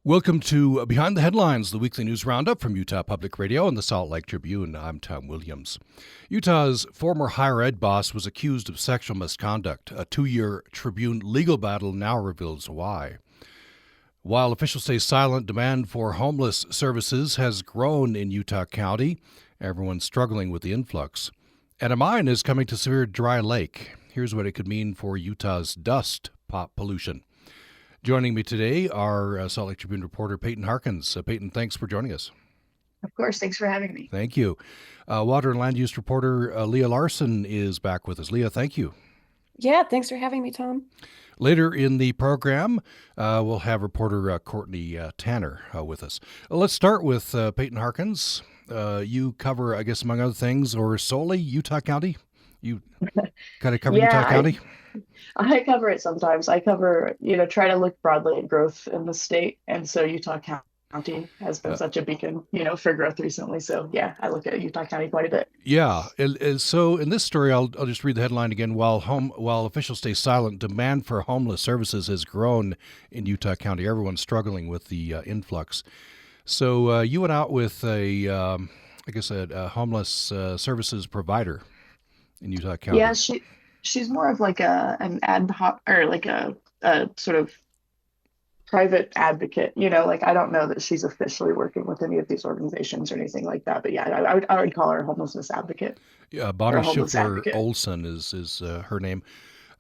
Welcome to Behind the Headlines, the weekly news roundup from Utah Public Radio and the Salt Lake Tribune. I'm Tom Williams. Utah's former higher ed boss was accused of sexual misconduct. A 2-year Tribune legal battle now reveals why. While officials stay silent, demand for homeless services has grown in Utah County. Everyone's struggling with the influx. And a mine is coming to severe dry lake. Here's what it could mean for Utah's dust pollution. Joining me today are Salt Lake Tribune reporter Paighten Harkins. Paighten, thanks for joining us. Of course. Thanks for having me. Thank you. Water and land use reporter Leia Larsen is back with us. Leah, thank you. Yeah, thanks for having me, Tom. Later in the program, we'll have reporter Courtney Tanner with us. Let's start with Paighten Harkins. You cover, I guess, among other things, or solely Utah County? You kind of cover Utah County? I cover it sometimes. I cover, try to look broadly at growth in the state. And so Utah County has been such a beacon, for growth recently. So yeah, I look at Utah County quite a bit. Yeah. And so in this story, I'll just read the headline again. While officials stay silent, demand for homeless services has grown in Utah County. Everyone's struggling with the influx. So you went out with a homeless services provider in Utah County. Yeah, she's more of like an ad hoc or like a sort of private advocate. I don't know that she's officially working with any of these organizations or anything like that. But yeah, I would call her a homelessness advocate. Yeah, Bonnie Schiffler Olson is her name.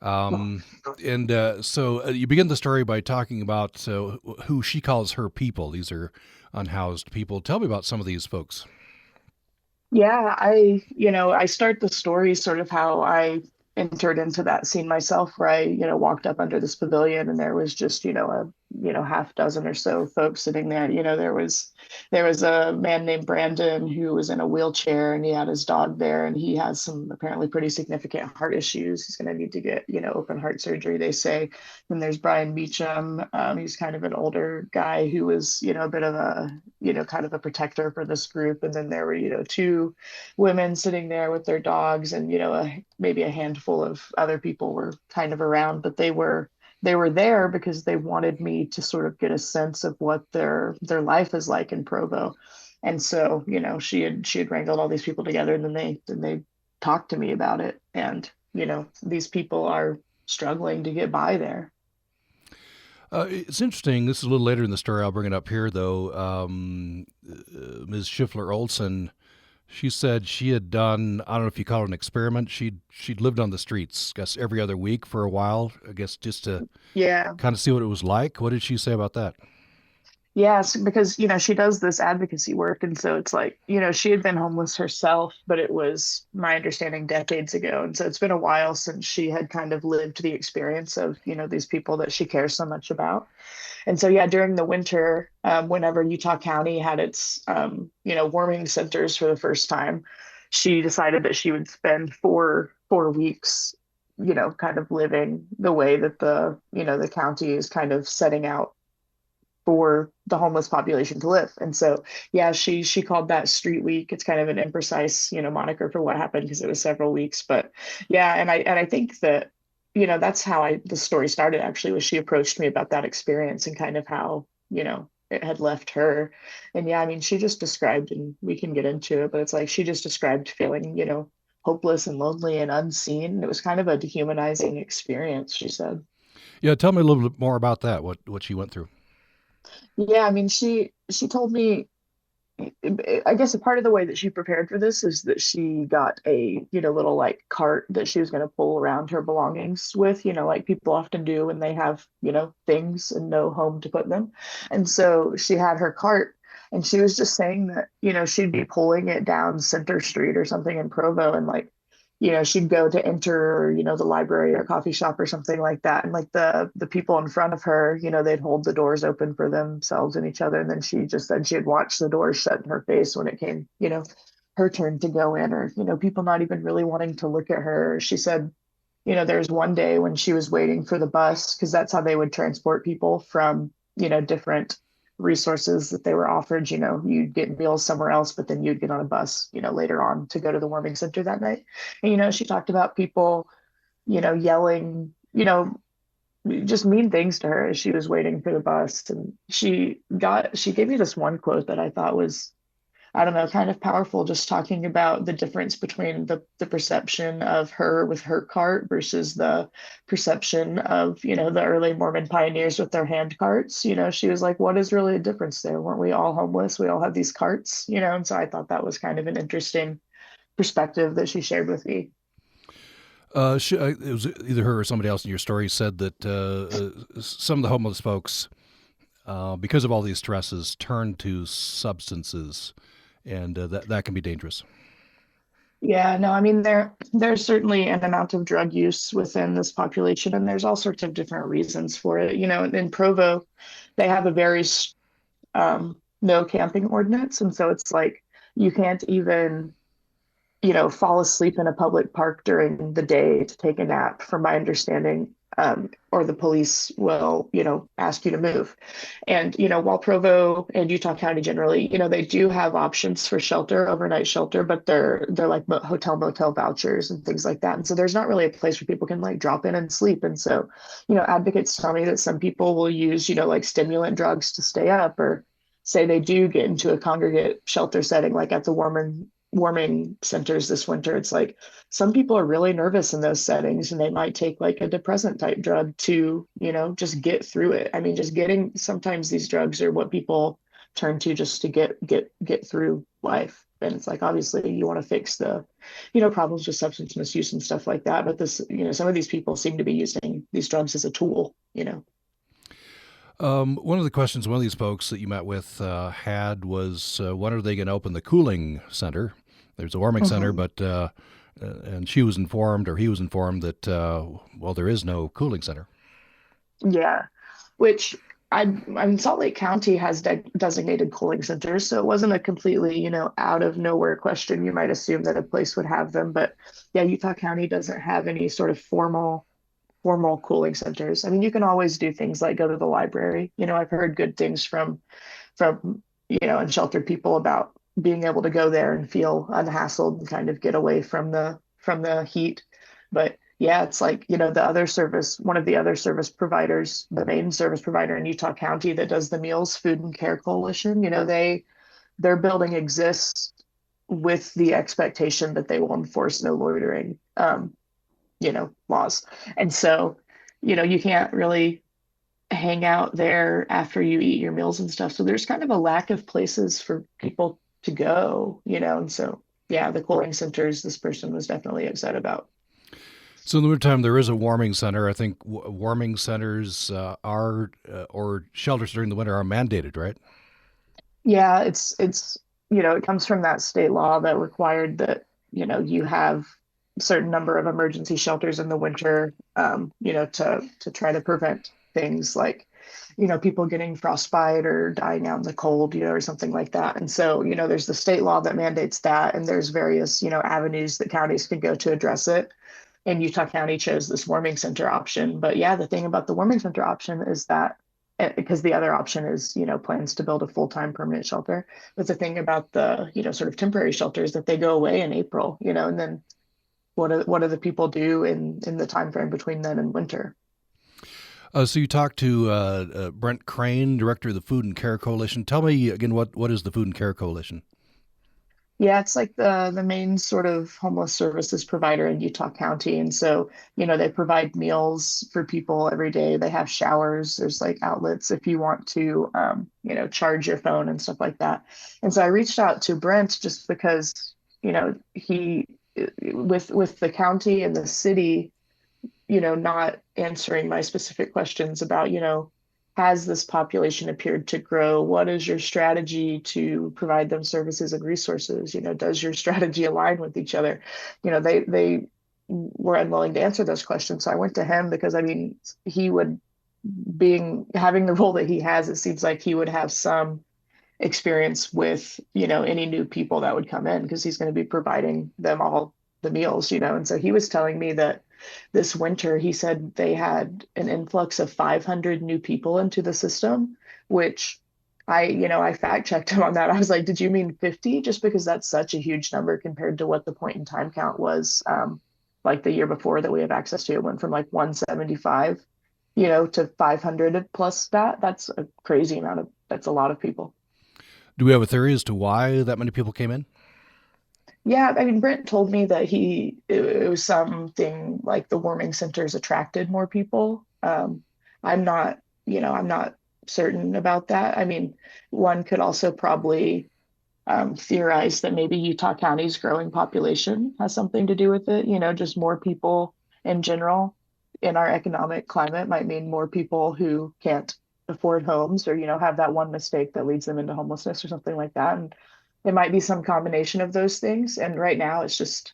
So you begin the story by talking about who she calls her people. These are unhoused people. Tell me about some of these folks. Yeah, I start the story sort of how I entered into that scene myself, where I, walked up under this pavilion and there was just, half dozen or so folks sitting there. There was a man named Brandon who was in a wheelchair and he had his dog there and he has some apparently pretty significant heart issues. He's going to need to get, open heart surgery, they say. Then there's Brian Beecham. He's kind of an older guy who was, a bit of a, kind of a protector for this group. And then there were, two women sitting there with their dogs and, maybe a handful of other people were kind of around, but they were there because they wanted me to sort of get a sense of what their life is like in Provo. And so, she had wrangled all these people together and then they talked to me about it. And, these people are struggling to get by there. It's interesting. This is a little later in the story. I'll bring it up here, though. Ms. Schiffler Olson, she said she had done, I don't know if you call it an experiment. She'd lived on the streets, I guess, every other week for a while, I guess, just to kind of see what it was like. What did she say about that? Yes, because, she does this advocacy work. And so it's like, she had been homeless herself, but it was my understanding decades ago. And so it's been a while since she had kind of lived the experience of, these people that she cares so much about. And so, yeah, during the winter, whenever Utah County had its, warming centers for the first time, she decided that she would spend four weeks, kind of living the way that the county is kind of setting out for the homeless population to live. And so, yeah, she called that Street Week. It's kind of an imprecise, moniker for what happened because it was several weeks. But yeah, and I think that, that's how the story started actually, was she approached me about that experience and kind of how, it had left her. And yeah, I mean, she just described, and we can get into it, but it's like she just described feeling, hopeless and lonely and unseen. It was kind of a dehumanizing experience, she said. Yeah, tell me a little bit more about that, what she went through. Yeah, I mean, she told me, I guess a part of the way that she prepared for this is that she got a, little like cart that she was going to pull around her belongings with, like people often do when they have, things and no home to put them. And so she had her cart and she was just saying that, she'd be pulling it down Center Street or something in Provo and like, she'd go to enter, the library or coffee shop or something like that. And like the people in front of her, they'd hold the doors open for themselves and each other. And then she just said she had watched the doors shut in her face when it came, her turn to go in, or, people not even really wanting to look at her. She said, there's one day when she was waiting for the bus, because that's how they would transport people from, different resources that they were offered. You'd get meals somewhere else, but then you'd get on a bus, later on to go to the warming center that night. And, she talked about people, yelling, just mean things to her as she was waiting for the bus. And she gave me this one quote that I thought was, I don't know, kind of powerful, just talking about the difference between the perception of her with her cart versus the perception of, the early Mormon pioneers with their hand carts. She was like, what is really the difference there? Weren't we all homeless? We all have these carts, and so I thought that was kind of an interesting perspective that she shared with me. It was either her or somebody else in your story said that some of the homeless folks, because of all these stresses, turn to substances, and that can be dangerous. Yeah, no, I mean there's certainly an amount of drug use within this population, and there's all sorts of different reasons for it. In Provo, they have a very no camping ordinance, and so it's like you can't even fall asleep in a public park during the day to take a nap, from my understanding, or the police will, ask you to move. And, while Provo and Utah County generally, they do have options for shelter, overnight shelter, but they're like hotel motel vouchers and things like that. And so there's not really a place where people can like drop in and sleep. And so, advocates tell me that some people will use, like stimulant drugs to stay up, or say they do get into a congregate shelter setting, like at the warming centers this winter. It's like some people are really nervous in those settings, and they might take like a depressant type drug to, just get through it. I mean, just getting, sometimes these drugs are what people turn to just to get through life. And it's like, obviously you want to fix the, problems with substance misuse and stuff like that. But this, some of these people seem to be using these drugs as a tool. One of the questions one of these folks that you met with had was, when are they going to open the cooling center? There's a warming center, but and she was informed, or he was informed, that well, there is no cooling center. Yeah, which I'm Salt Lake County has designated cooling centers, so it wasn't a completely, out of nowhere question. You might assume that a place would have them, but yeah, Utah County doesn't have any sort of formal cooling centers. I mean, you can always do things like go to the library. I've heard good things from unsheltered people about being able to go there and feel unhassled and kind of get away from the heat. But yeah, it's like, one of the other service providers, the main service provider in Utah County that does the meals, Food and Care Coalition, their building exists with the expectation that they will enforce no loitering, laws. And so, you can't really hang out there after you eat your meals and stuff. So there's kind of a lack of places for people to go, and so, yeah, the cooling centers this person was definitely upset about. So in the wintertime, there is a warming center. I think warming centers or shelters during the winter are mandated, right? Yeah, it's it comes from that state law that required that, you have a certain number of emergency shelters in the winter, to try to prevent things like, people getting frostbite or dying out in the cold, or something like that. And so, there's the state law that mandates that, and there's various, avenues that counties can go to address it. And Utah County chose this warming center option. But yeah, the thing about the warming center option is that, because the other option is, plans to build a full-time permanent shelter. But the thing about the, sort of temporary shelters, that they go away in April, and then what do the people do in the time frame between then and winter? So you talked to Brent Crane, director of the Food and Care Coalition. Tell me again, what is the Food and Care Coalition? Yeah, it's like the main sort of homeless services provider in Utah County. And so, they provide meals for people every day. They have showers. There's like outlets if you want to, charge your phone and stuff like that. And so I reached out to Brent just because, he, with the county and the city, not answering my specific questions about, has this population appeared to grow? What is your strategy to provide them services and resources? Does your strategy align with each other? They were unwilling to answer those questions. So I went to him because, I mean, he would, having the role that he has, it seems like he would have some experience with, any new people that would come in, because he's going to be providing them all the meals. And so he was telling me that this winter, he said they had an influx of 500 new people into the system, which I fact checked him on that. I was like, did you mean 50? Just because that's such a huge number compared to what the point in time count was, like the year before that we have access to. It went from like 175 to 500 plus that's a crazy that's a lot of people. Do we have a theory as to why that many people came in? Yeah, I mean, Brent told me that it was something like the warming centers attracted more people. I'm not, I'm not certain about that. I mean, one could also probably theorize that maybe Utah County's growing population has something to do with it. Just more people in general in our economic climate might mean more people who can't afford homes or, have that one mistake that leads them into homelessness or something like that. And it might be some combination of those things. And right now it's just,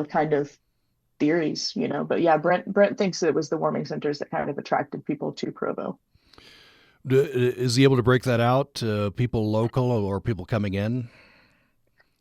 kind of theories, but yeah, Brent thinks it was the warming centers that kind of attracted people to Provo. Is he able to break that out? People local or people coming in?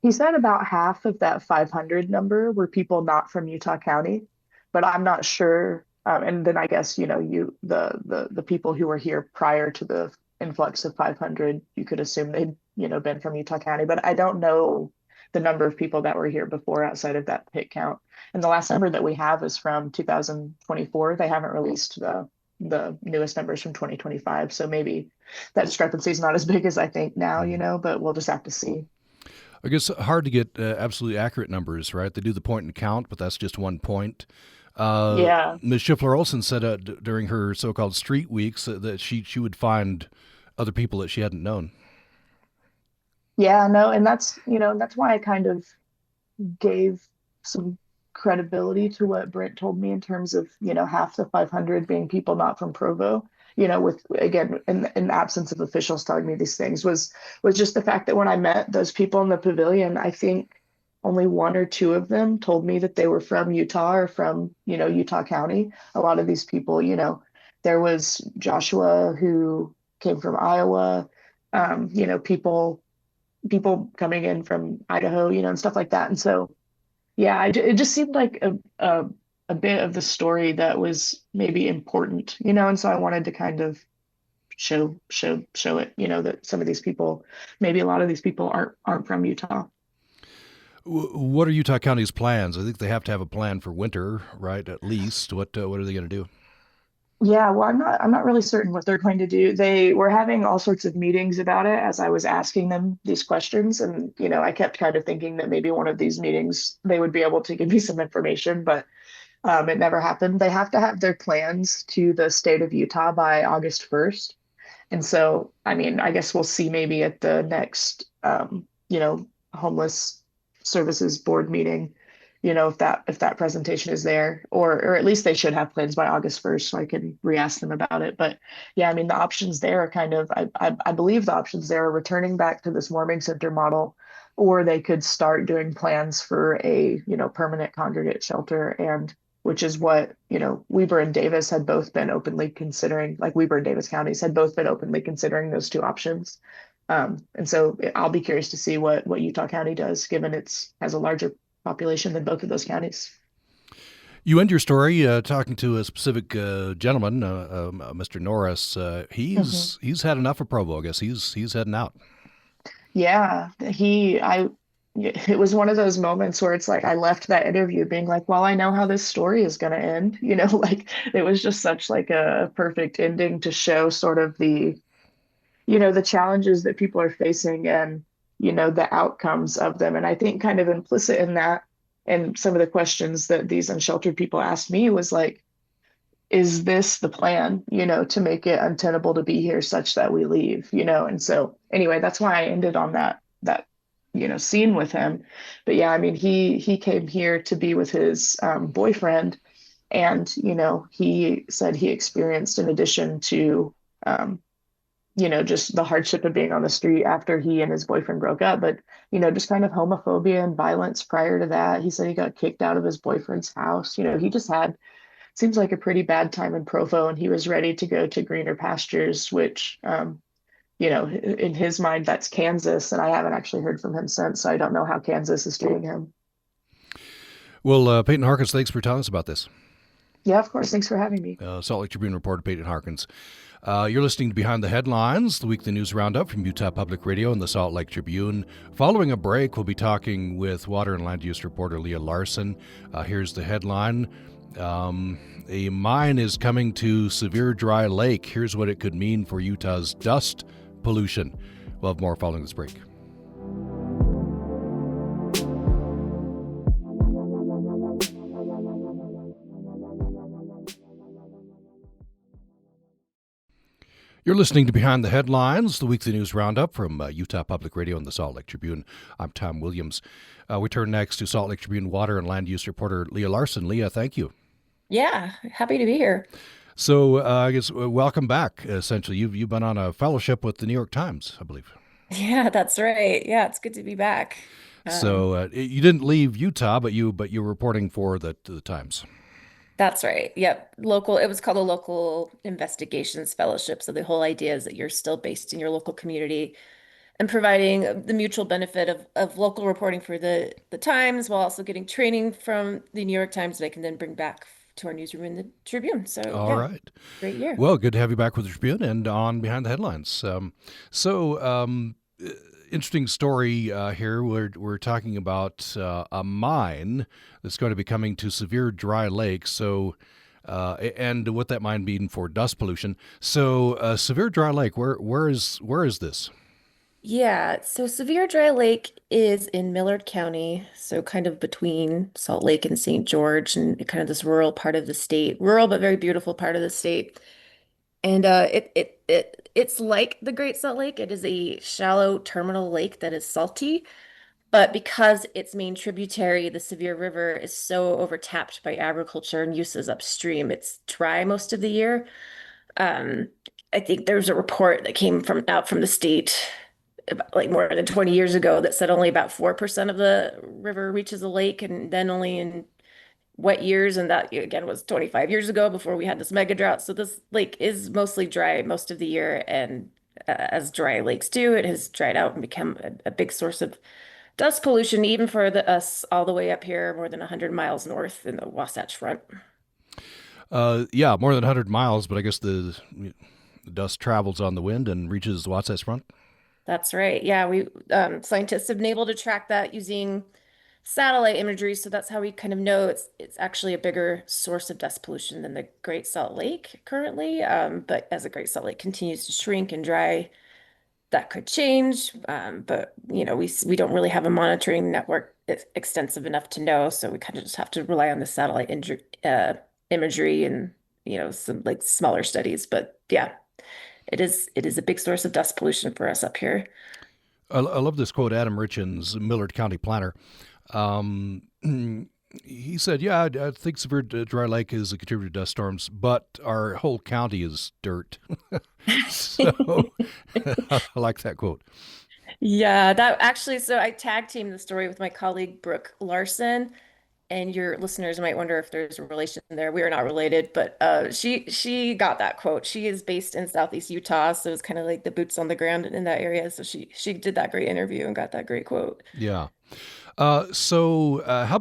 He said about half of that 500 number were people not from Utah County, but I'm not sure. And then I guess, the people who were here prior to the influx of 500, you could assume they'd, been from Utah County, but I don't know the number of people that were here before outside of that pit count. And the last number that we have is from 2024. They haven't released the newest numbers from 2025. So maybe that discrepancy is not as big as I think now, but we'll just have to see. I guess hard to get absolutely accurate numbers, right? They do the point and count, but that's just one point. Yeah. Ms. Schiffler-Olsen said during her so-called street weeks that she would find other people that she hadn't known. Yeah, no, and that's why I kind of gave some credibility to what Brent told me in terms of, half the 500 being people not from Provo, with again in the absence of officials telling me these things was just the fact that when I met those people in the pavilion, I think only one or two of them told me that they were from Utah or from, Utah County. A lot of these people, there was Joshua who came from Iowa, people coming in from Idaho, and stuff like that. And so, yeah, it just seemed like a bit of the story that was maybe important, and so I wanted to kind of show it, that some of these people, maybe a lot of these people aren't from Utah. What are Utah County's plans? I think they have to have a plan for winter, right? At least. What are they going to do? Yeah, well, I'm not really certain what they're going to do. They were having all sorts of meetings about it as I was asking them these questions. And, I kept kind of thinking that maybe one of these meetings they would be able to give me some information, but it never happened. They have to have their plans to the state of Utah by August 1st. And so, I mean, I guess we'll see maybe at the next, homeless services board meeting, if that presentation is there, or at least they should have plans by August 1st, so I can re-ask them about it. But yeah, I mean, the options there are kind of, I believe the options there are returning back to this warming center model, or they could start doing plans for a, permanent congregate shelter, and which is what, Weber and Davis had both been openly considering, like Weber and Davis counties had both been openly considering those two options. And so I'll be curious to see what Utah County does, given has a larger population than both of those counties. You end your story talking to a specific gentleman, Mr. Norris. He's had enough of Provo. I guess he's heading out. Yeah, it was one of those moments where it's like I left that interview being like, well, I know how this story is going to end. Like it was just such like a perfect ending to show sort of the challenges that people are facing and, the outcomes of them. And I think kind of implicit in that and some of the questions that these unsheltered people asked me was like, is this the plan, to make it untenable to be here such that we leave, And so anyway, that's why I ended on that scene with him. But yeah, I mean, he came here to be with his boyfriend, and he said he experienced, in addition to just the hardship of being on the street after he and his boyfriend broke up, but just kind of homophobia and violence prior to that. He said he got kicked out of his boyfriend's house. He just had, seems like, a pretty bad time in Provo, and he was ready to go to greener pastures, which in his mind, that's Kansas, and I haven't actually heard from him since, so I don't know how Kansas is treating him. Well, Paighten Harkins, thanks for telling us about this. Yeah, of course. Thanks for having me. Salt Lake Tribune reporter Paighten Harkins. You're listening to Behind the Headlines, the weekly news roundup from Utah Public Radio and the Salt Lake Tribune. Following a break, we'll be talking with water and land use reporter Leia Larsen. Here's the headline. A mine is coming to Severe Dry Lake. Here's what it could mean for Utah's dust pollution. We'll have more following this break. You're listening to Behind the Headlines, the weekly news roundup from Utah Public Radio and the Salt Lake Tribune. I'm Tom Williams. We turn next to Salt Lake Tribune water and land use reporter Leia Larsen. Leia, thank you. Yeah, happy to be here. So I guess welcome back. Essentially, you've been on a fellowship with the New York Times, I believe. Yeah, that's right. Yeah, it's good to be back. So you didn't leave Utah, but you're reporting for the Times. That's right. Yep. Local, it was called a local investigations fellowship. So the whole idea is that you're still based in your local community and providing the mutual benefit of local reporting for the Times while also getting training from the New York Times that I can then bring back to our newsroom in the Tribune. So All yeah, right. great year. Well, good to have you back with the Tribune and on Behind the Headlines. Interesting story here. We're talking about a mine that's going to be coming to Severe Dry Lake. So, and what that might mean for dust pollution. So, Severe Dry Lake, where is this? Yeah, so Severe Dry Lake is in Millard County, so kind of between Salt Lake and St. George, and kind of this rural part of the state, rural but very beautiful part of the state. And it's like the Great Salt Lake. It is a shallow terminal lake that is salty, but because its main tributary, the Sevier River, is so overtapped by agriculture and uses upstream, it's dry most of the year. Um, I think there's a report that came from out from the state like more than 20 years ago that said only about 4% of the river reaches a lake, and then only in wet years, and that again was 25 years ago before we had this mega drought. So this lake is mostly dry most of the year, and as dry lakes do, it has dried out and become a big source of dust pollution, even for us all the way up here, more than 100 miles north in the Wasatch Front. Yeah, more than 100 miles, but I guess the dust travels on the wind and reaches the Wasatch Front. That's right. Yeah, we scientists have been able to track that using satellite imagery, so that's how we kind of know it's actually a bigger source of dust pollution than the Great Salt Lake currently. But as the Great Salt Lake continues to shrink and dry, that could change. But we don't really have a monitoring network extensive enough to know, so we kind of just have to rely on the satellite imagery and some like smaller studies. But yeah, it is a big source of dust pollution for us up here. I love this quote, Adam Richins, Millard County planner. Um, he said, "Yeah, I think Severe Dry Lake is a contributor to dust storms, but our whole county is dirt." So I like that quote. Yeah, that actually, so I tag teamed the story with my colleague Brooke Larson, and your listeners might wonder if there's a relation there. We are not related, but she got that quote. She is based in Southeast Utah, so it's kind of like the boots on the ground in that area. So she did that great interview and got that great quote. Yeah. How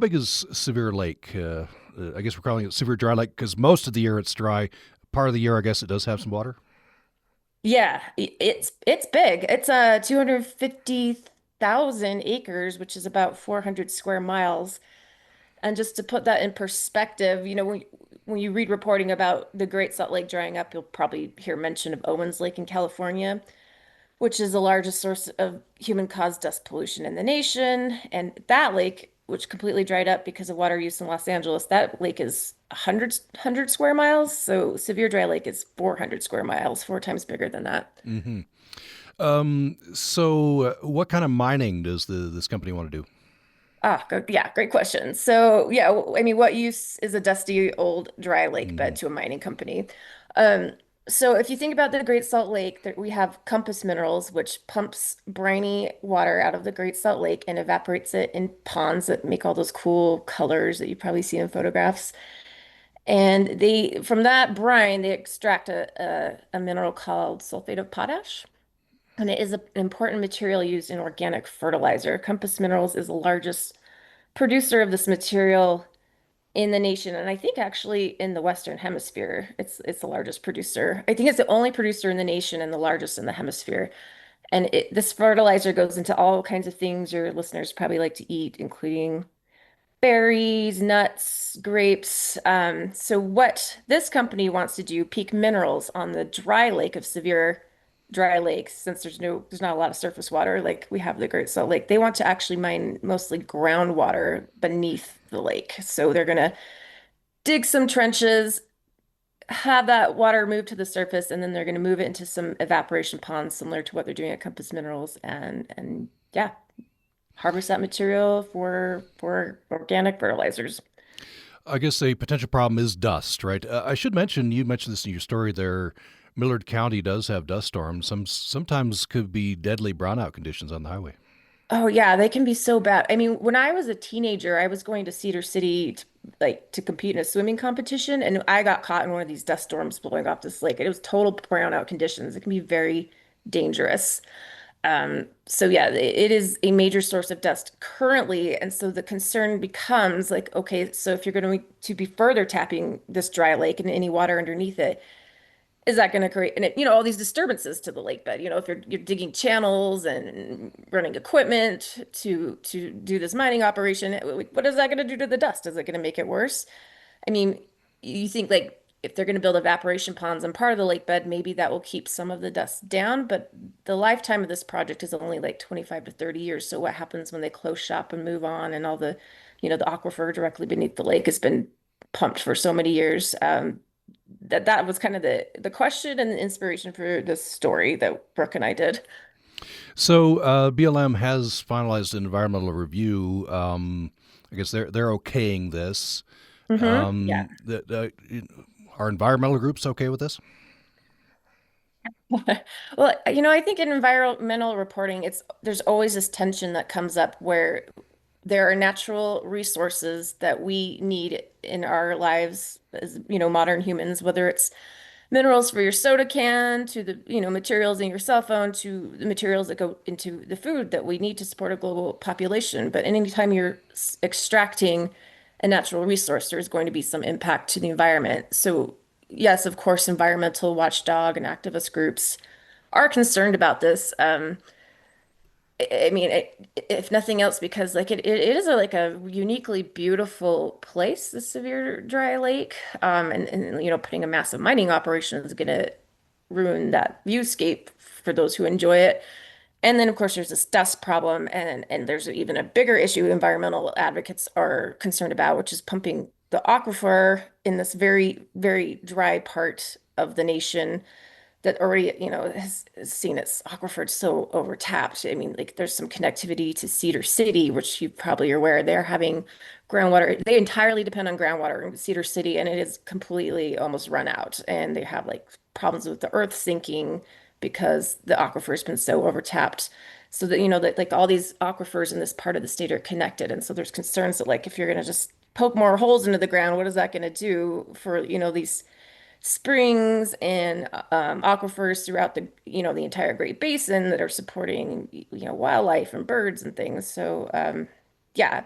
big is Severe Lake? I guess we're calling it Severe Dry Lake because most of the year it's dry. Part of the year, I guess it does have some water. Yeah, it's big. It's 250,000 acres, which is about 400 square miles. And just to put that in perspective, when you read reporting about the Great Salt Lake drying up, you'll probably hear mention of Owens Lake in California, which is the largest source of human-caused dust pollution in the nation. And that lake, which completely dried up because of water use in Los Angeles, that lake is 100 square miles. So Severe Dry Lake is 400 square miles, four times bigger than that. Mm-hmm. What kind of mining does this company want to do? Yeah, great question. So, yeah, I mean, what use is a dusty old dry lake Mm-hmm. bed to a mining company? Um, so, if you think about the Great Salt Lake, we have Compass Minerals, which pumps briny water out of the Great Salt Lake and evaporates it in ponds that make all those cool colors that you probably see in photographs. And from that brine, they extract a mineral called sulfate of potash. And it is an important material used in organic fertilizer. Compass Minerals is the largest producer of this material in the nation, and I think actually in the Western Hemisphere. It's the largest producer. I think it's the only producer in the nation and the largest in the hemisphere. And this fertilizer goes into all kinds of things your listeners probably like to eat, including Berries, nuts, grapes. So what this company wants to do, peak minerals on the dry lake of Severe Dry Lake, since there's not a lot of surface water like we have the Great Salt Lake. They want to actually mine mostly groundwater beneath the lake. So they're gonna dig some trenches, have that water move to the surface, and then they're gonna move it into some evaporation ponds, similar to what they're doing at Compass Minerals, and yeah, harvest that material for organic fertilizers. I guess a potential problem is dust, right? I should mention, you mentioned this in your story there. Millard County does have dust storms. Sometimes could be deadly brownout conditions on the highway. Oh yeah, they can be so bad. I mean, when I was a teenager, I was going to Cedar City to compete in a swimming competition, and I got caught in one of these dust storms blowing off this lake. It was total brownout conditions. It can be very dangerous. So yeah, it is a major source of dust currently, and so the concern becomes like, okay, so if you're going to be further tapping this dry lake and any water underneath it, is that going to create all these disturbances to the lake bed? If you're digging channels and running equipment to do this mining operation, what is that going to do to the dust? Is it going to make it worse? I mean, you think like if they're going to build evaporation ponds on part of the lake bed, maybe that will keep some of the dust down, but the lifetime of this project is only like 25 to 30 years. So what happens when they close shop and move on and all the aquifer directly beneath the lake has been pumped for so many years? That was kind of the question and the inspiration for this story that Brooke and I did. So BLM has finalized an environmental review. I guess they're okaying this. Yeah. Are environmental groups okay with this? Well, I think in environmental reporting, there's always this tension that comes up where there are natural resources that we need in our lives as, modern humans, whether it's minerals for your soda can to the, materials in your cell phone to the materials that go into the food that we need to support a global population. But anytime you're extracting a natural resource, there's going to be some impact to the environment. So, yes, of course, environmental watchdog and activist groups are concerned about this. I mean, if nothing else, because like it is like a uniquely beautiful place, the Severe Dry Lake, and putting a massive mining operation is going to ruin that viewscape for those who enjoy it. And then, of course, there's this dust problem, and there's even a bigger issue environmental advocates are concerned about, which is pumping the aquifer in this very, very dry part of the nation that already, has seen its aquifer so overtapped. I mean, like there's some connectivity to Cedar City, which you probably are aware they're having groundwater. They entirely depend on groundwater in Cedar City, and it is completely almost run out. And they have like problems with the earth sinking because the aquifer has been so overtapped. So that, that like all these aquifers in this part of the state are connected. And so there's concerns that like if you're going to just poke more holes into the ground, what is that going to do for, these springs and aquifers throughout the entire Great Basin that are supporting, wildlife and birds and things. So, yeah,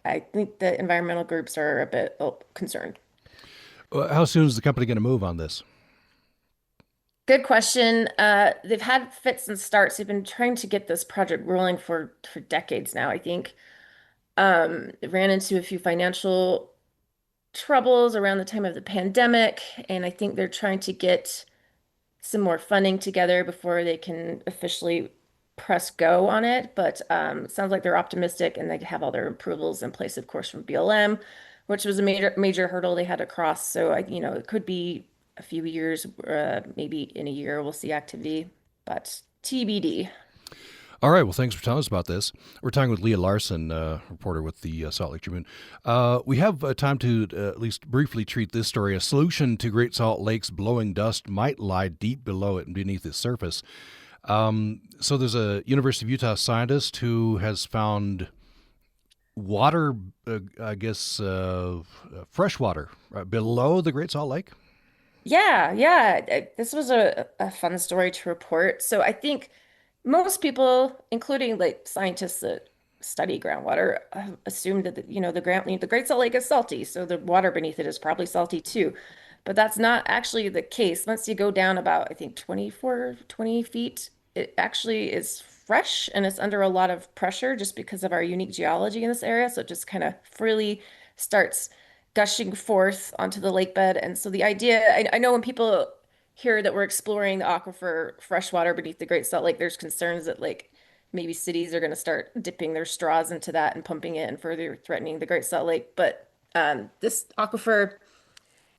I think the environmental groups are a bit concerned. How soon is the company going to move on this? Good question. They've had fits and starts. They've been trying to get this project rolling for decades now, I think. It ran into a few financial troubles around the time of the pandemic, and I think they're trying to get some more funding together before they can officially press go on it. But it sounds like they're optimistic and they have all their approvals in place, of course, from BLM, which was a major hurdle they had to cross. So it could be a few years, maybe in a year we'll see activity, but TBD. All right. Well, thanks for telling us about this. We're talking with Leia Larsen, reporter with the Salt Lake Tribune. We have time to at least briefly treat this story. A solution to Great Salt Lake's blowing dust might lie deep below it and beneath its surface. So there's a University of Utah scientist who has found water, I guess, fresh water below the Great Salt Lake. Yeah, yeah. This was a fun story to report. So I think most people, including like scientists that study groundwater, assume that the Great Salt Lake is salty, so the water beneath it is probably salty too. But that's not actually the case. Once you go down about, I think, 20 feet, it actually is fresh and it's under a lot of pressure just because of our unique geology in this area. So it just kind of freely starts gushing forth onto the lake bed. And so the idea, I know when people hear that we're exploring the aquifer freshwater beneath the Great Salt Lake, there's concerns that like maybe cities are going to start dipping their straws into that and pumping it and further threatening the Great Salt Lake. But this aquifer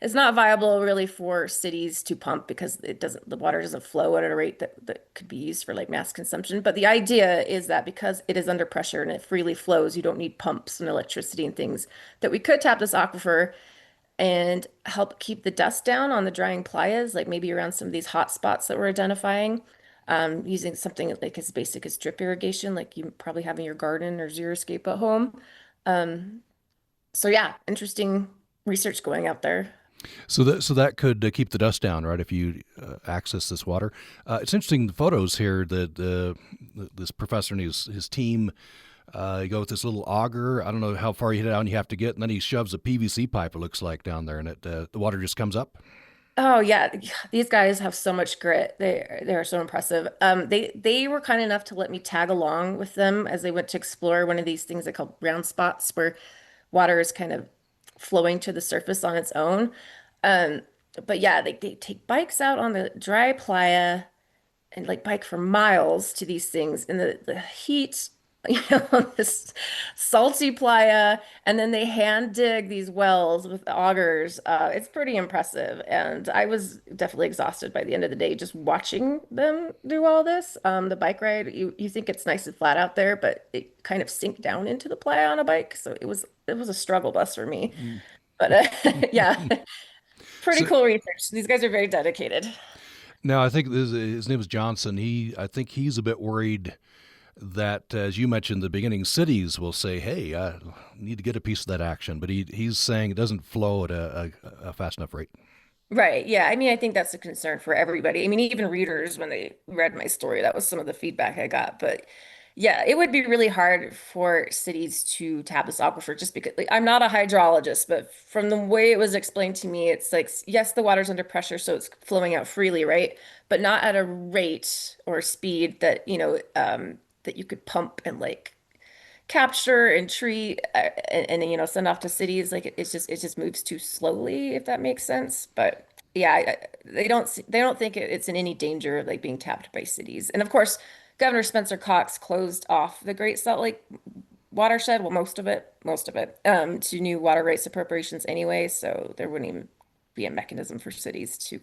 it's not viable really for cities to pump because the water doesn't flow at a rate that could be used for like mass consumption. But the idea is that because it is under pressure and it freely flows, you don't need pumps and electricity and things, that we could tap this aquifer and help keep the dust down on the drying playas, like maybe around some of these hot spots that we're identifying, using something like as basic as drip irrigation, like you probably have in your garden or xeriscape at home. Um, so yeah, interesting research going out there. So that could keep the dust down, right? If you access this water, it's interesting. The photos here that this professor and his team you go with this little auger. I don't know how far you down you have to get, and then he shoves a PVC pipe. It looks like down there, and the water just comes up. Oh yeah, these guys have so much grit. They are so impressive. They were kind enough to let me tag along with them as they went to explore one of these things they call round spots where water is kind of flowing to the surface on its own. Um, but yeah, they take bikes out on the dry playa and like bike for miles to these things in the heat, this salty playa, and then they hand dig these wells with augers. It's pretty impressive, and I was definitely exhausted by the end of the day just watching them do all this. The bike ride, you think it's nice and flat out there, but it kind of sink down into the playa on a bike, so it was a struggle bus for me. Mm. But yeah, pretty So cool research. These guys are very dedicated. now I think his name is Johnson. I think he's a bit worried that, as you mentioned in the beginning, cities will say, "Hey, I need to get a piece of that action," but he's saying it doesn't flow at a fast enough rate. Right. Yeah. I mean, I think that's a concern for everybody. I mean, even readers, when they read my story, that was some of the feedback I got. But yeah, it would be really hard for cities to tap this aquifer just because like, I'm not a hydrologist, but from the way it was explained to me, it's like, yes, the water's under pressure, so it's flowing out freely, right? But not at a rate or speed that, that you could pump and like capture and treat and you know send off to cities like it just moves too slowly if that makes sense but yeah they don't think it's in any danger of like being tapped by cities and of course Governor Spencer Cox closed off the Great Salt Lake watershed well most of it to new water rights appropriations anyway so there wouldn't even be a mechanism for cities to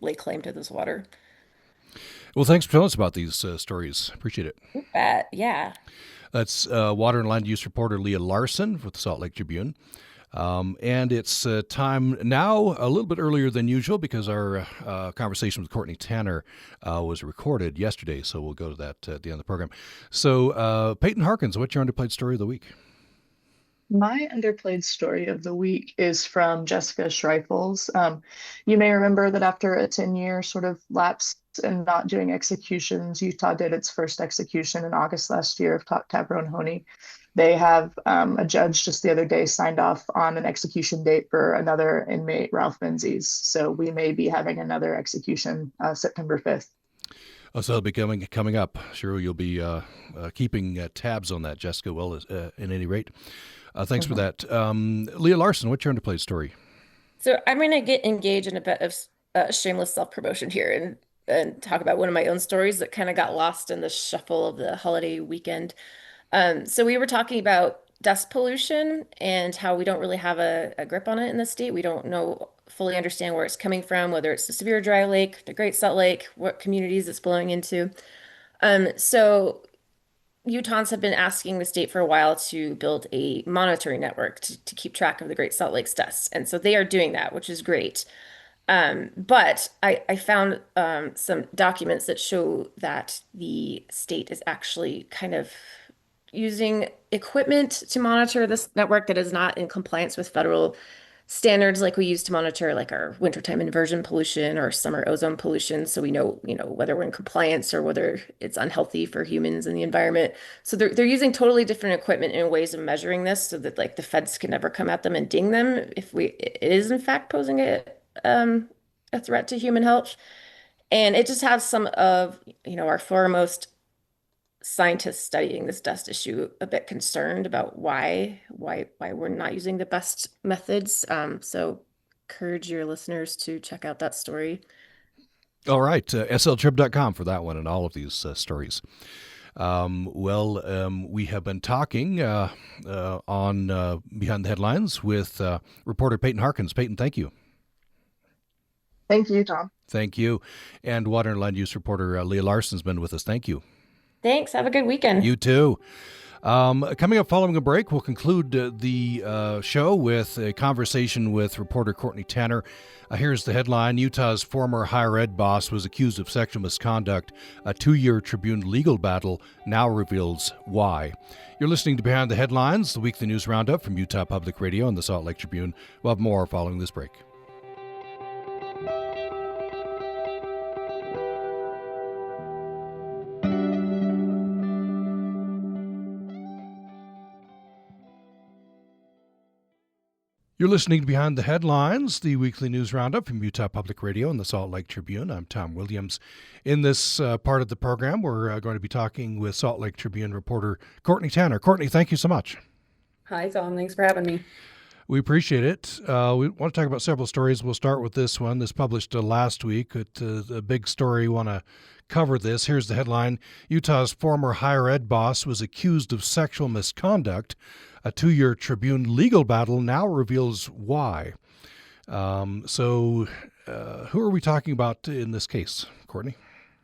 lay claim to this water. Well, thanks for telling us about these stories. Appreciate it. But yeah. That's water and land use reporter Leia Larsen with the Salt Lake Tribune. And it's time now, a little bit earlier than usual, because our conversation with Courtney Tanner was recorded yesterday. So we'll go to that at the end of the program. So, Paighten Harkins, what's your underplayed story of the week? My underplayed story of the week is from Jessica Schreifels. You may remember that after a 10-year sort of lapse in not doing executions, Utah did its first execution in August last year of Tyrone Honey. They have a judge just the other day signed off on an execution date for another inmate, Ralph Menzies. So we may be having another execution September 5th. Oh, so it'll be coming up. Sure, you'll be keeping tabs on that, Jessica. Well, at any rate, thanks for Mhm. that. Leah Larson, what's your underplayed story? So I'm going to get engaged in a bit of shameless self-promotion here and talk about one of my own stories that kind of got lost in the shuffle of the holiday weekend. So we were talking about dust pollution and how we don't really have a grip on it in the state. We don't know fully understand where it's coming from, whether it's the Severe Dry Lake, the Great Salt Lake, what communities it's blowing into. So Utahns have been asking the state for a while to build a monitoring network to keep track of the Great Salt Lake's dust. And so they are doing that, which is great. But I found some documents that show that the state is actually kind of using equipment to monitor this network that is not in compliance with federal standards like we use to monitor like our wintertime inversion pollution or summer ozone pollution. So we know, whether we're in compliance or whether it's unhealthy for humans and the environment. So they're using totally different equipment and ways of measuring this so that like the feds can never come at them and ding them if it is in fact posing a threat to human health. And it just has some of, our foremost scientists studying this dust issue a bit concerned about why we're not using the best methods. So encourage your listeners to check out that story. All right, sltrib.com for that one and all of these stories. We have been talking on Behind the Headlines with reporter Paighten Harkins. Paighten, thank you. Thank you, Tom. Thank you. And water and land use reporter Leia Larsen's been with us. Thank you. Thanks. Have a good weekend. You too. Coming up following a break, we'll conclude the show with a conversation with reporter Courtney Tanner. Here's the headline. Utah's former higher ed boss was accused of sexual misconduct. A 2-year Tribune legal battle now reveals why. You're listening to Behind the Headlines, the weekly news roundup from Utah Public Radio and the Salt Lake Tribune. We'll have more following this break. You're listening to Behind the Headlines, the weekly news roundup from Utah Public Radio and the Salt Lake Tribune. I'm Tom Williams. In this part of the program, we're going to be talking with Salt Lake Tribune reporter Courtney Tanner. Courtney, thank you so much. Hi, Tom. Thanks for having me. We appreciate it. We want to talk about several stories. We'll start with this one. This published last week. It's a big story. We want to cover this. Here's the headline. Utah's former higher ed boss was accused of sexual misconduct. A 2-year Tribune legal battle now reveals why. Who are we talking about in this case, Courtney?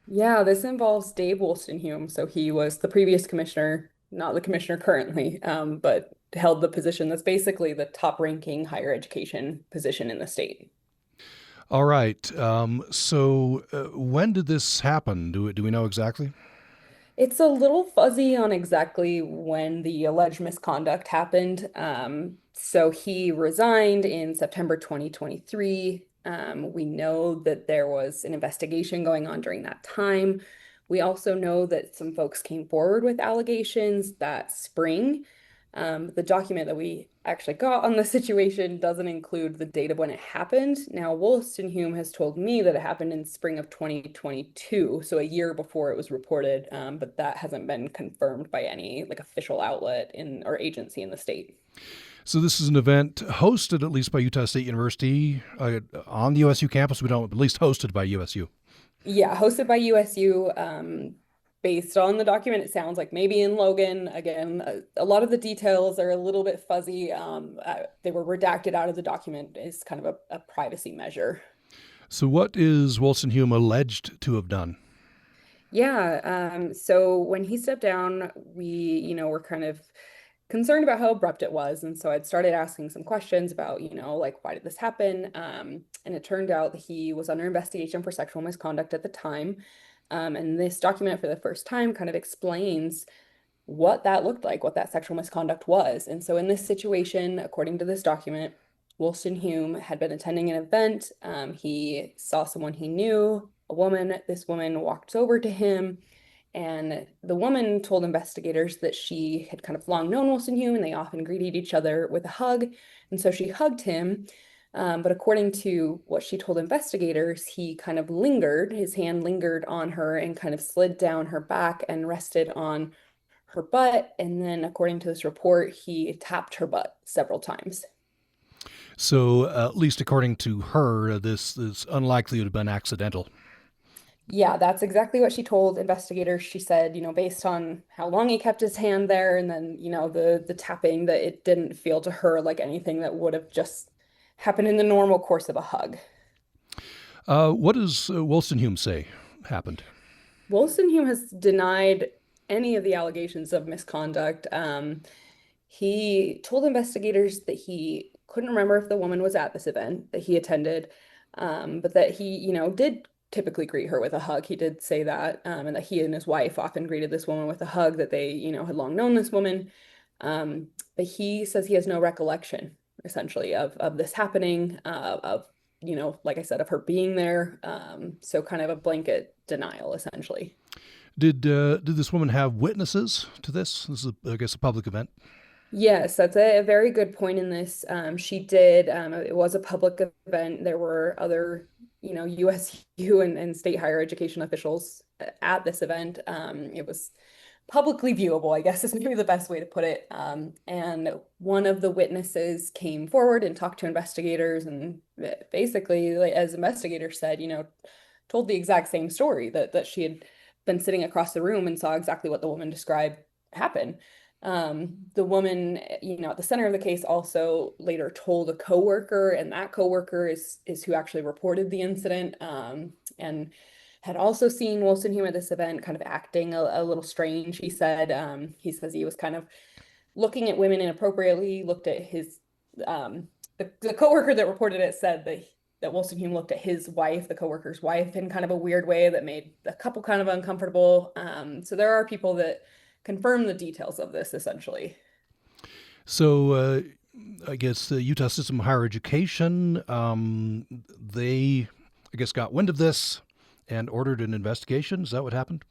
Yeah, this involves Dave Wolstenhume. So he was the previous commissioner, not the commissioner currently, but held the position that's basically the top-ranking higher education position in the state. All right. When did this happen? Do we know exactly? It's a little fuzzy on exactly when the alleged misconduct happened. So he resigned in September 2023. We know that there was an investigation going on during that time. We also know that some folks came forward with allegations that spring. The document that we actually got on the situation doesn't include the date of when it happened. Now, Wolstenhume has told me that it happened in spring of 2022, so a year before it was reported, but that hasn't been confirmed by any official outlet or agency in the state. So this is an event hosted at least by Utah State University on the USU campus. We don't, at least hosted by USU. Yeah, hosted by USU. Based on the document, it sounds like maybe in Logan. Again, a lot of the details are a little bit fuzzy. They were redacted out of the document as kind of a privacy measure. So what is Wolstenhume alleged to have done? Yeah, so when he stepped down, we, were kind of concerned about how abrupt it was. And so I'd started asking some questions about, why did this happen? And it turned out that he was under investigation for sexual misconduct at the time. And this document for the first time kind of explains what that looked like, what that sexual misconduct was. And so in this situation, according to this document, Wolstenhume had been attending an event. He saw someone he knew, a woman. This woman walked over to him, and the woman told investigators that she had kind of long known Wolstenhume, and they often greeted each other with a hug. And so she hugged him. But according to what she told investigators, he kind of lingered, his hand lingered on her and kind of slid down her back and rested on her butt. And then according to this report, he tapped her butt several times. So at least according to her, this is unlikely to have been accidental. Yeah, that's exactly what she told investigators. She said, based on how long he kept his hand there and then, the tapping, that it didn't feel to her like anything that would have just happened in the normal course of a hug. What does Wolstenhume say happened? Wolstenhume has denied any of the allegations of misconduct. He told investigators that he couldn't remember if the woman was at this event that he attended, but that he, did typically greet her with a hug. He did say that, and that he and his wife often greeted this woman with a hug, that they, had long known this woman. But he says he has no recollection, essentially, of this happening, of, like I said, of her being there. So kind of a blanket denial, essentially. Did this woman have witnesses to this? This is, I guess, a public event. Yes, that's a very good point in this. She did. It was a public event. There were other, USU and state higher education officials at this event. It was publicly viewable, I guess is maybe the best way to put it. And one of the witnesses came forward and talked to investigators, and basically, like, as investigators said, told the exact same story, that she had been sitting across the room and saw exactly what the woman described happen. The woman, at the center of the case also later told a coworker, and that coworker is who actually reported the incident, and had also seen Wolstenholme at this event kind of acting a little strange. He says he was kind of looking at women inappropriately, looked at his, the coworker that reported it said that Wolstenholme looked at his wife, the coworker's wife, in kind of a weird way that made the couple kind of uncomfortable. So there are people that confirm the details of this, essentially. So I guess the Utah System of Higher Education, they, I guess, got wind of this and ordered an investigation. Is that what happened?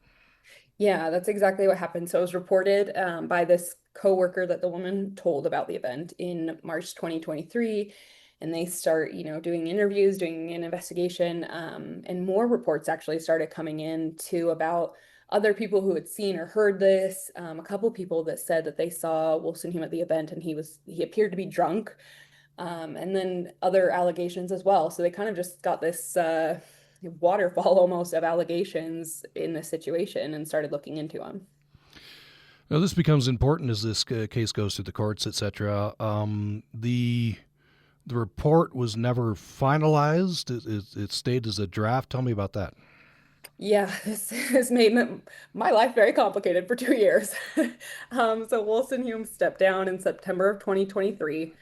Yeah, that's exactly what happened. So it was reported by this coworker that the woman told about the event in March 2023. And they start, doing interviews, doing an investigation, and more reports actually started coming in too about other people who had seen or heard this. A couple people that said that they saw Wolstenholme at the event and he appeared to be drunk, and then other allegations as well. So they kind of just got this waterfall almost of allegations in this situation and started looking into them. Now, this becomes important as this case goes through the courts, etc. The report was never finalized. It stayed as a draft. Tell me about that. Yeah, this has made my life very complicated for 2 years. So Wolstenholme stepped down in September of 2023.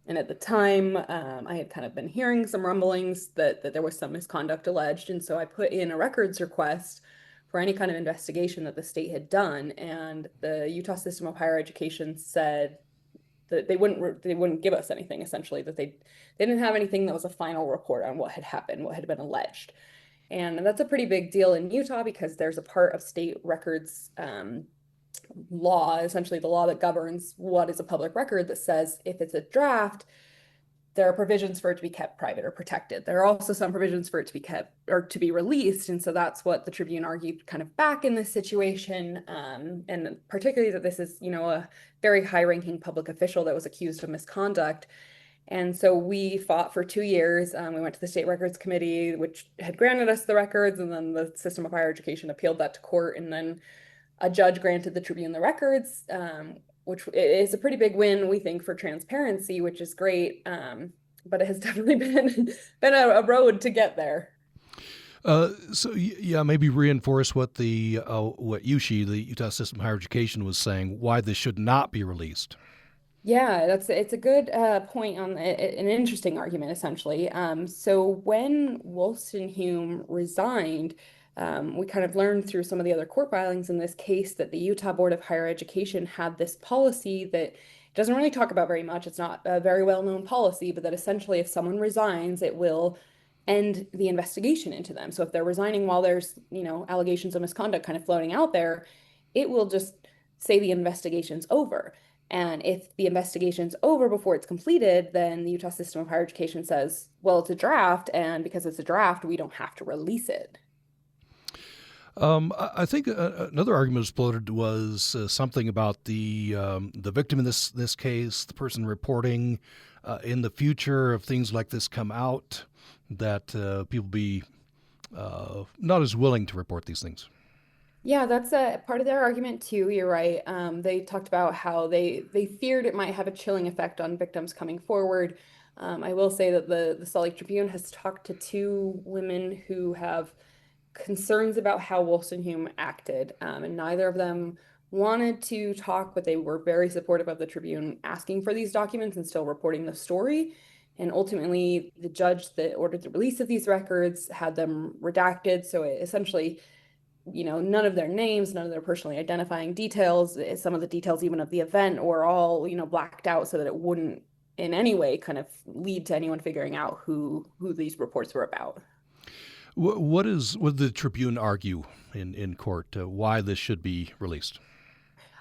And at the time, I had kind of been hearing some rumblings that there was some misconduct alleged. And so I put in a records request for any kind of investigation that the state had done. And the Utah System of Higher Education said that they wouldn't give us anything, essentially, that they didn't have anything that was a final report on what had happened, what had been alleged. And that's a pretty big deal in Utah because there's a part of state records law, essentially the law that governs what is a public record, that says if it's a draft, there are provisions for it to be kept private or protected. There are also some provisions for it to be kept or to be released. And so that's what the Tribune argued kind of back in this situation. And particularly that this is, a very high-ranking public official that was accused of misconduct. And so we fought for 2 years. We went to the State Records Committee, which had granted us the records, and then the System of Higher Education appealed that to court, and then a judge granted the Tribune the records, which is a pretty big win, we think, for transparency, which is great. But it has definitely been a road to get there. So yeah, maybe reinforce what what USHE, the Utah System of Higher Education, was saying, why this should not be released. Yeah, it's a good point on an interesting argument, essentially. So when Wolstenholme resigned, we kind of learned through some of the other court filings in this case that the Utah Board of Higher Education had this policy that doesn't really talk about very much. It's not a very well-known policy, but that essentially if someone resigns, it will end the investigation into them. So if they're resigning while there's, allegations of misconduct kind of floating out there, it will just say the investigation's over. And if the investigation's over before it's completed, then the Utah System of Higher Education says, well, it's a draft, and because it's a draft, we don't have to release it. I think another argument was floated was something about the victim in this case, the person reporting in the future if things like this come out, that people be not as willing to report these things. Yeah, that's a part of their argument too. You're right. They talked about how they feared it might have a chilling effect on victims coming forward. I will say that the Salt Lake Tribune has talked to 2 women who have concerns about how Wolstenholme acted, and neither of them wanted to talk, but they were very supportive of the Tribune asking for these documents and still reporting the story. And ultimately, the judge that ordered the release of these records had them redacted. So it essentially, none of their names, none of their personally identifying details, some of the details even of the event were all, blacked out so that it wouldn't in any way kind of lead to anyone figuring out who these reports were about. What did the Tribune argue in court why this should be released?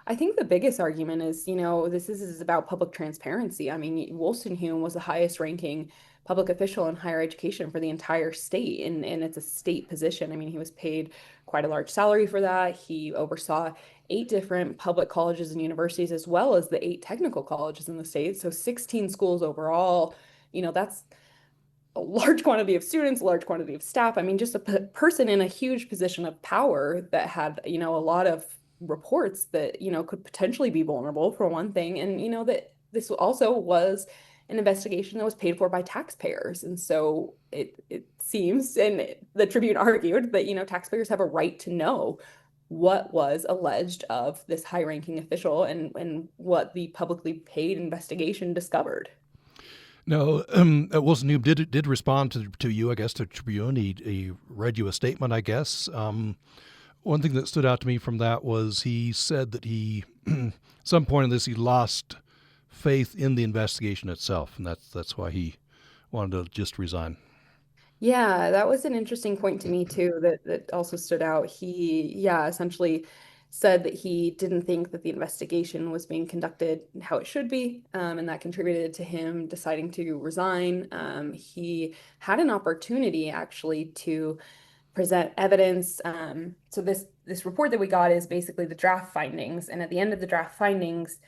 I think the biggest argument is, this is about public transparency. I mean, Wolstenholme was the highest ranking public official in higher education for the entire state, and it's a state position. I mean, he was paid quite a large salary for that. He oversaw 8 different public colleges and universities, as well as the 8 technical colleges in the state. So 16 schools overall. That's a large quantity of students, a large quantity of staff. I mean, just a person in a huge position of power that had, a lot of reports that, could potentially be vulnerable for one thing. And, that this also was an investigation that was paid for by taxpayers. And so it seems, and the Tribune argued that, taxpayers have a right to know what was alleged of this high-ranking official and what the publicly paid investigation discovered. No, Wilson Hume did respond to you, I guess, to Tribune. He read you a statement, I guess. One thing that stood out to me from that was he said that he, at some point in this, he lost faith in the investigation itself, and that's why he wanted to just resign. Yeah, that was an interesting point to me too, that also stood out. He, yeah, essentially said that he didn't think that the investigation was being conducted how it should be, and that contributed to him deciding to resign. He had an opportunity actually to present evidence. So this report that we got is basically the draft findings, and at the end of the draft findings,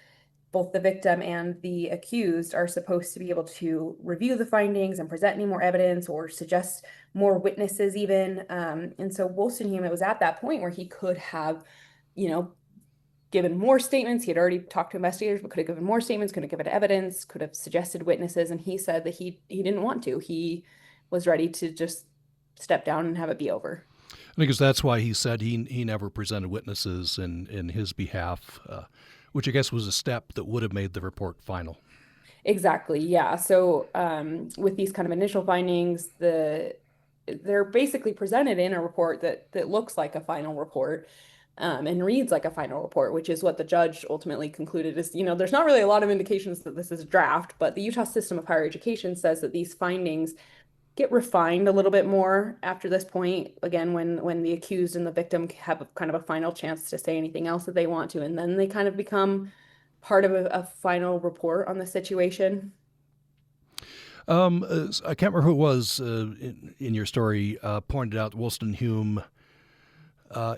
both the victim and the accused are supposed to be able to review the findings and present any more evidence or suggest more witnesses even. And so Wolstenholme, it was at that point where he could have, given more statements. He had already talked to investigators, but could have given more statements, could have given evidence, could have suggested witnesses. And he said that he didn't want to. He was ready to just step down and have it be over. Because that's why he said he never presented witnesses in his behalf, which I guess was a step that would have made the report final. Exactly, yeah. So with these kind of initial findings, they're basically presented in a report that looks like a final report and reads like a final report, which is what the judge ultimately concluded is, there's not really a lot of indications that this is a draft, but the Utah system of higher education says that these findings get refined a little bit more after this point, again, when the accused and the victim have kind of a final chance to say anything else that they want to, and then they kind of become part of a final report on the situation. I can't remember who it was in your story pointed out Wolstenholme.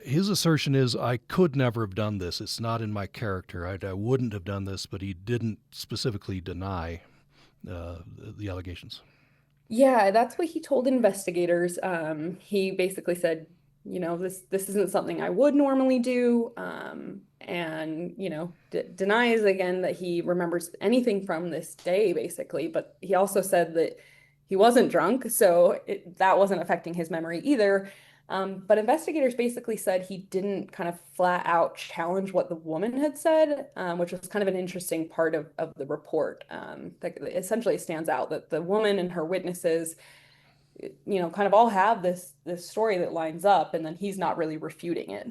His assertion is, I could never have done this. It's not in my character. I wouldn't have done this, but he didn't specifically deny the allegations. Yeah, that's what he told investigators. He basically said, this isn't something I would normally do, and denies again that he remembers anything from this day, basically. But he also said that he wasn't drunk, so that wasn't affecting his memory either. But investigators basically said he didn't kind of flat out challenge what the woman had said, which was kind of an interesting part of the report. That essentially stands out that the woman and her witnesses, kind of all have this story that lines up, and then he's not really refuting it.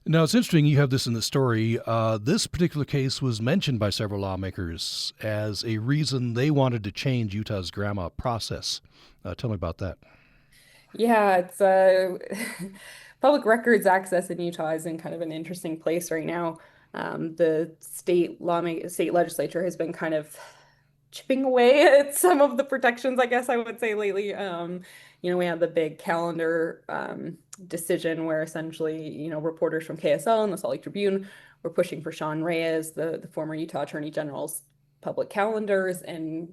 Now, it's interesting you have this in the story. This particular case was mentioned by several lawmakers as a reason they wanted to change Utah's grandma process. Tell me about that. Yeah, it's public records access in Utah is in kind of an interesting place right now. The state legislature has been kind of chipping away at some of the protections, I guess I would say lately. We had the big calendar decision where essentially, reporters from KSL and the Salt Lake Tribune were pushing for Sean Reyes, the former Utah Attorney General's public calendars, and,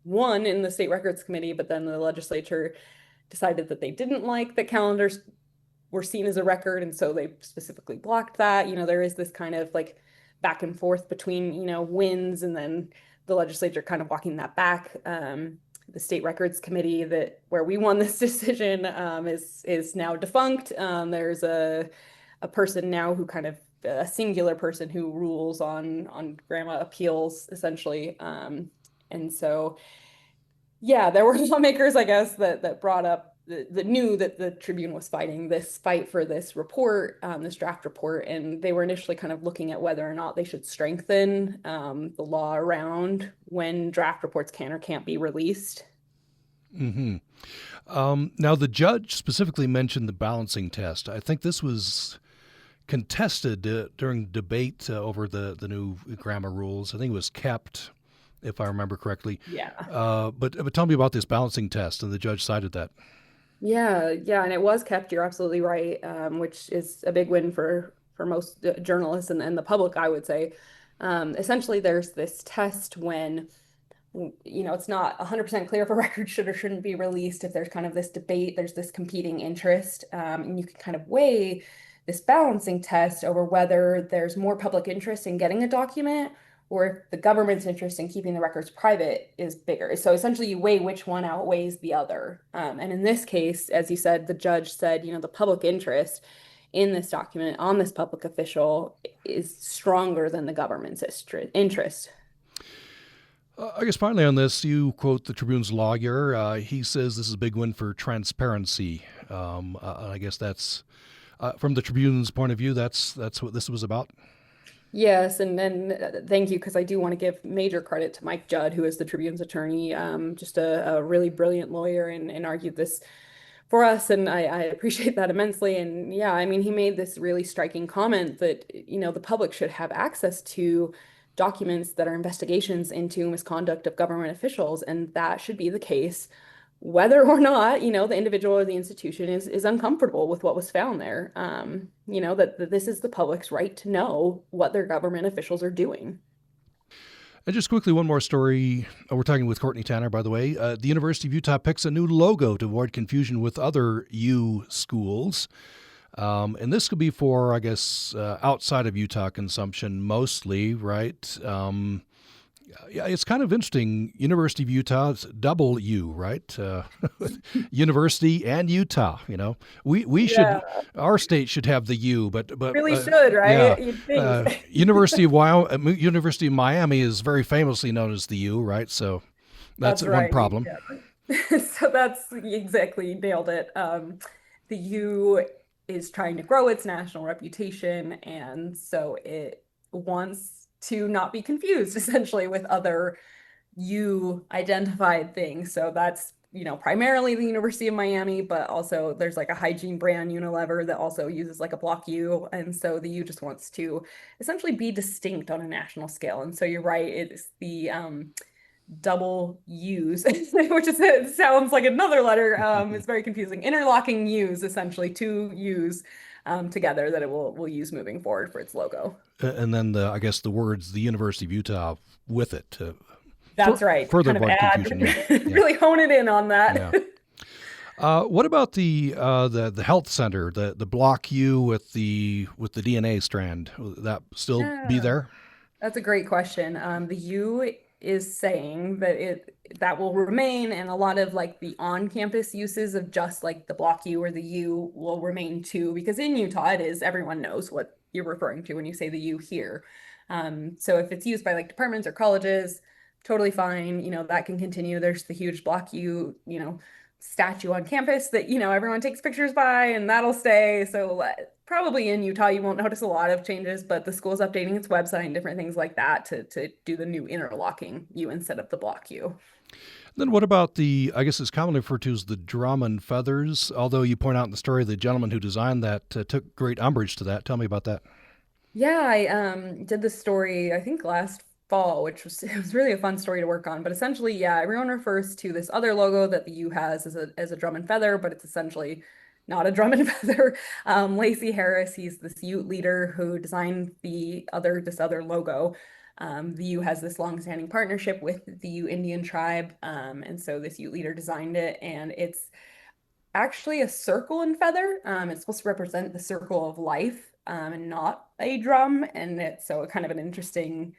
won in the State Records Committee, but then the legislature decided that they didn't like that calendars were seen as a record, and so they specifically blocked that. There is this kind of like back and forth between, wins, and then the legislature kind of walking that back. The State Records Committee where we won this decision is now defunct. There's a person now who kind of a singular person who rules on grandma appeals essentially. And so, yeah, there were lawmakers, I guess, that brought up that knew that the Tribune was fighting this fight for this report, this draft report, and they were initially kind of looking at whether or not they should strengthen the law around when draft reports can or can't be released. Mm-hmm. Now, the judge specifically mentioned the balancing test. I think this was contested during debate over the new grammar rules. I think it was kept, if I remember correctly. Yeah. But tell me about this balancing test, and the judge cited that. Yeah, and it was kept. You're absolutely right, which is a big win for for most journalists and the public, I would say. Essentially, there's this test when it's not 100% clear if a record should or shouldn't be released. If there's kind of this debate, there's this competing interest, and you can kind of weigh this balancing test over whether there's more public interest in getting a document or if the government's interest in keeping the records private is bigger. So essentially you weigh which one outweighs the other. And in this case, as you said, the judge said, the public interest in this document on this public official is stronger than the government's interest. I guess finally on this, you quote the Tribune's lawyer. He says this is a big win for transparency. I guess that's from the Tribune's point of view. That's what this was about. Yes, and thank you, because I do want to give major credit to Mike Judd, who is the Tribune's attorney, just a really brilliant lawyer, and argued this for us, and I appreciate that immensely. And yeah, I mean, he made this really striking comment that the public should have access to documents that are investigations into misconduct of government officials, and that should be the case whether or not the individual or the institution is uncomfortable with what was found there. That this is the public's right to know what their government officials are doing. And just quickly, one more story. We're talking with Courtney Tanner, by the way. The University of Utah picks a new logo to avoid confusion with other U schools. And this could be for, I guess, outside of Utah consumption mostly, right? Yeah, it's kind of interesting. University of Utah, it's double U, right? University and Utah. We should, our state should have the U, but really should, right? Yeah. You'd think. University of Miami is very famously known as the U, right? So that's right. One problem. Yeah. So that's exactly, nailed it. The U is trying to grow its national reputation, and so it wants to not be confused essentially with other U identified things. So that's primarily the University of Miami, but also there's like a hygiene brand, Unilever, that also uses like a block U, and so the U just wants to essentially be distinct on a national scale. And so you're right, it's the double U's, which is, it sounds like another letter. It's very confusing. Interlocking U's, essentially two U's together, that it will use moving forward for its logo. And then I guess the words "the University of Utah" with it. That's right. Further kind of avoid add, confusion. Yeah. Really hone it in on that. Yeah. What about the health center, the block U with the DNA strand? Will that still be there? That's a great question. The U is saying that that will remain, and a lot of like the on-campus uses of just like the block U or the U will remain too, because in Utah everyone knows what you're referring to when you say the U here. So if it's used by like departments or colleges, totally fine. That can continue. There's the huge block U, statue on campus that, everyone takes pictures by, and that'll stay. So probably in Utah, you won't notice a lot of changes, but the school's updating its website and different things like that to do the new interlocking U instead of the block U. Then what about I guess it's commonly referred to as the drum and feathers, although you point out in the story the gentleman who designed that took great umbrage to that. Tell me about that. Yeah, I did this story, I think last fall, it was really a fun story to work on. But essentially, yeah, everyone refers to this other logo that the U has as a drum and feather, but it's essentially not a drum and feather. Lacey Harris, he's this Ute leader who designed this other logo. The U has this long-standing partnership with the Ute Indian tribe, and so this Ute leader designed it, and it's actually a circle and feather. It's supposed to represent the circle of life, and not a drum, and it's so kind of an interesting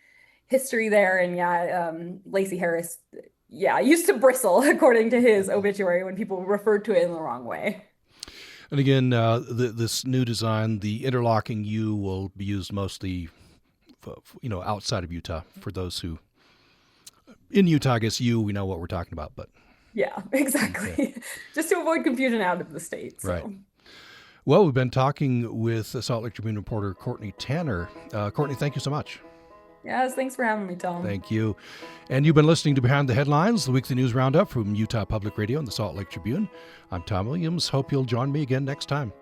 history there. And yeah, Lacey Harris, used to bristle, according to his obituary, when people referred to it in the wrong way. And again, this new design, the interlocking U, will be used mostly, outside of Utah. For those who in Utah, I guess we know what we're talking about, but yeah, exactly. Yeah. Just to avoid confusion out of the state. So. Right. Well, we've been talking with Salt Lake Tribune reporter Courtney Tanner. Courtney, thank you so much. Yes, thanks for having me, Tom. Thank you. And you've been listening to Behind the Headlines, the weekly news roundup from Utah Public Radio and the Salt Lake Tribune. I'm Tom Williams. Hope you'll join me again next time.